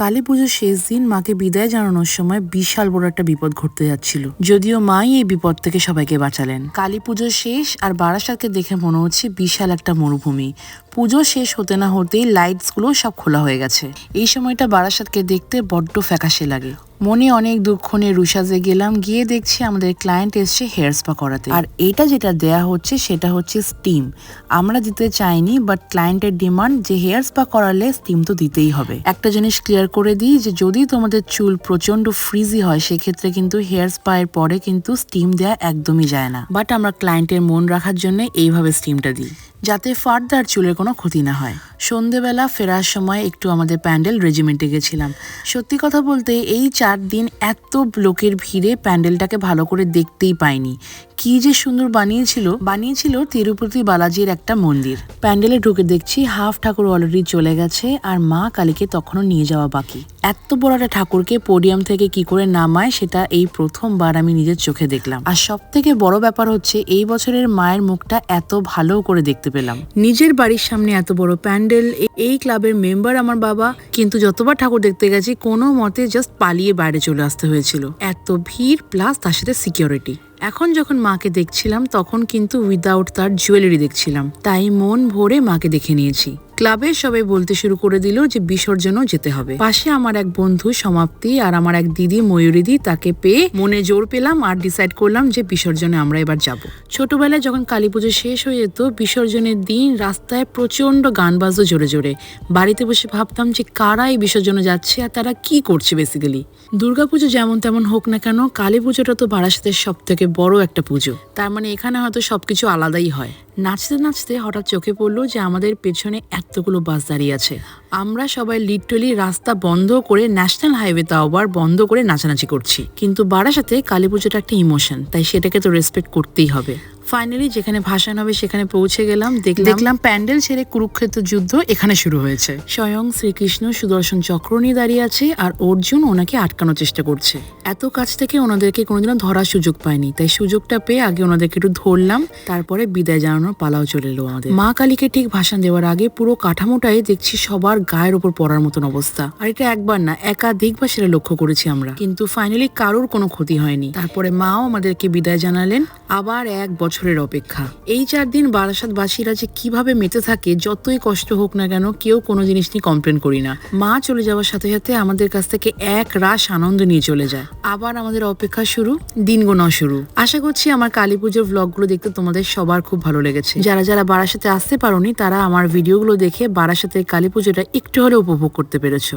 কালী পুজোর শেষ দিন মাকে বিদায় জানানোর সময় বিশাল বড় একটা বিপদ ঘটতে যাচ্ছিল, যদিও মাই এই বিপদ থেকে সবাইকে বাঁচালেন। কালী পুজো শেষ আর বারাসাতকে দেখে মনে হচ্ছে বিশাল একটা মরুভূমি। পুজো শেষ হতে না হতেই লাইটস গুলো সব খোলা হয়ে গেছে। এই সময়টা বারাসাতকে দেখতে বড্ড ফ্যাকাশে লাগে। মনে অনেক দুঃখ নিয়ে রুশাজে গেলাম, গিয়ে দেখছি আমাদের ক্লায়েন্ট এসছে হেয়ার স্পা করাতে। আর এটা যেটা দেয়া হচ্ছে সেটা হচ্ছে স্টিম। আমরা দিতে চাইনি, বাট ক্লায়েন্টের ডিমান্ড যে হেয়ার স্পা করালে স্টিম তো দিতেই হবে। একটা জিনিস ক্লিয়ার করে দিই যে যদি তোমাদের চুল প্রচন্ড ফ্রিজি হয় সেক্ষেত্রে কিন্তু হেয়ার স্পা এর পরে কিন্তু স্টিম দেয়া একদমই যায় না, বাট আমরা ক্লায়েন্টের মন রাখার জন্য এইভাবে স্টিমটা দিই যাতে ফার্দার চুলের কোনো ক্ষতি না হয়। সন্ধেবেলা ফেরার সময় একটু আমাদের প্যান্ডেল রেজিমেন্টে গেছিলাম। সত্যি কথা বলতে এই 4 দিন এত লোকের ভিড়ে প্যান্ডেলটাকে ভালো করে দেখতেই পাইনি। কি যে সুন্দর বানিয়েছিল তিরুপতি বালাজির একটা মন্দির। প্যান্ডেলে ঢুকে দেখছি হাফ ঠাকুর অলরেডি চলে গেছে আর মা কালীকে তখনও নিয়ে যাওয়া বাকি। এত বড় একটা ঠাকুরকে পোডিয়াম থেকে কি করে নামায় সেটা এই প্রথমবার আমি নিজের চোখে দেখলাম। আর সব থেকে বড় ব্যাপার হচ্ছে এই বছরের মায়ের মুখটা এত ভালো করে দেখতে পেলাম। নিজের বাড়ির সামনে এত বড় প্যান্ডেল, এই ক্লাবের মেম্বার আমার বাবা, কিন্তু যতবার ঠাকুর দেখতে গেছি কোনো মতে জাস্ট পালিয়ে বাইরে চলে আসতে হয়েছিল। এত ভিড় প্লাস তার সাথে সিকিউরিটি। এখন যখন মাকে দেখছিলাম তখন কিন্তু উইদাউট তার জুয়েলারি দেখছিলাম, তাই মন ভরে মাকে দেখে নিয়েছি। ক্লাবের সবাই বলতে শুরু করে দিল যে বিসর্জনও যেতে হবে। পাশে আমার এক বন্ধু সমাপ্তি আর আমার এক দিদি ময়ূরীদি, তাকে পেয়ে মনে জোর পেলাম আর ডিসাইড করলাম যে বিসর্জনে আমরা এবার যাব। ছোটবেলায় যখন কালী পুজো শেষ হয়ে যেত বিসর্জনের দিন রাস্তায় প্রচন্ড গান বাজতো জোরে জোরে। বাড়িতে বসে ভাবতাম যে কারা এই বিসর্জনে যাচ্ছে আর তারা কি করছে। বেসিক্যালি দুর্গাপুজো যেমন তেমন হোক না কেন, কালী পুজোটা তো বারাসাতের সব থেকে বড় একটা পুজো। তার মানে এখানে হয়তো সবকিছু আলাদাই হয়। নাচতে নাচতে হঠাৎ চোখে পড়লো যে আমাদের পেছনে এতগুলো বাস দাঁড়িয়ে আছে। আমরা সবাই লিটারালি রাস্তা বন্ধ করে, ন্যাশনাল হাইওয়ে তাও আবার বন্ধ করে নাচানাচি করছি। কিন্তু বারাসাতে কালী পুজোটা একটা ইমোশন, তাই সেটাকে তো রেসপেক্ট করতেই হবে। ফাইনালি যেখানে ভাসান হবে সেখানে পৌঁছে গেলাম। দেখলাম প্যান্ডেল ছেড়ে কুরুক্ষেত্র যুদ্ধ এখানে শুরু হয়েছে। স্বয়ং শ্রীকৃষ্ণ সুদর্শন চক্র নিয়ে দাঁড়িয়ে আছে আর অর্জুন ওনাকে আটকানোর চেষ্টা করছে। এত কাছ থেকে ওনাদেরকে কোনোদিনও ধরার সুযোগ পায়নি, তাই সুযোগটা পেয়ে আগে ওনাদেরকে একটু ধরলাম, তারপরে বিদায় জানানোর পালাও চলে এলো আমাদের। মা কালীকে ঠিক ভাসান দেওয়ার আগে পুরো কাঠামোটাই দেখছি সবার গায়ের ওপর পড়ার মতন অবস্থা। আর এটা একবার না, একাধিকবার সেটা লক্ষ্য করেছি আমরা, কিন্তু ফাইনালি কারোর কোনো ক্ষতি হয়নি। তারপরে মাও আমাদেরকে বিদায় জানালেন। আবার 1 বছরের অপেক্ষা। এই 4 দিন বারাসাতবাসীরা যে কিভাবে মেতে থাকে, যতই কষ্ট হোক না কেন কেউ কোনো জিনিস নিয়ে কমপ্লেন করি না। মা চলে যাওয়ার সাথে সাথে আমাদের কাছ থেকে এক রাশ আনন্দ নিয়ে চলে যায়। আবার আমাদের অপেক্ষা শুরু, দিন গোনা শুরু। আশা করছি আমার কালী পুজোর ব্লগগুলো দেখতে তোমাদের সবার খুব ভালো লেগেছে। যারা যারা বারাসাতে আসতে পারোনি তারা আমার ভিডিওগুলো দেখে বারাসাতের কালী পুজোটা একটু হলেও উপভোগ করতে পেরেছো।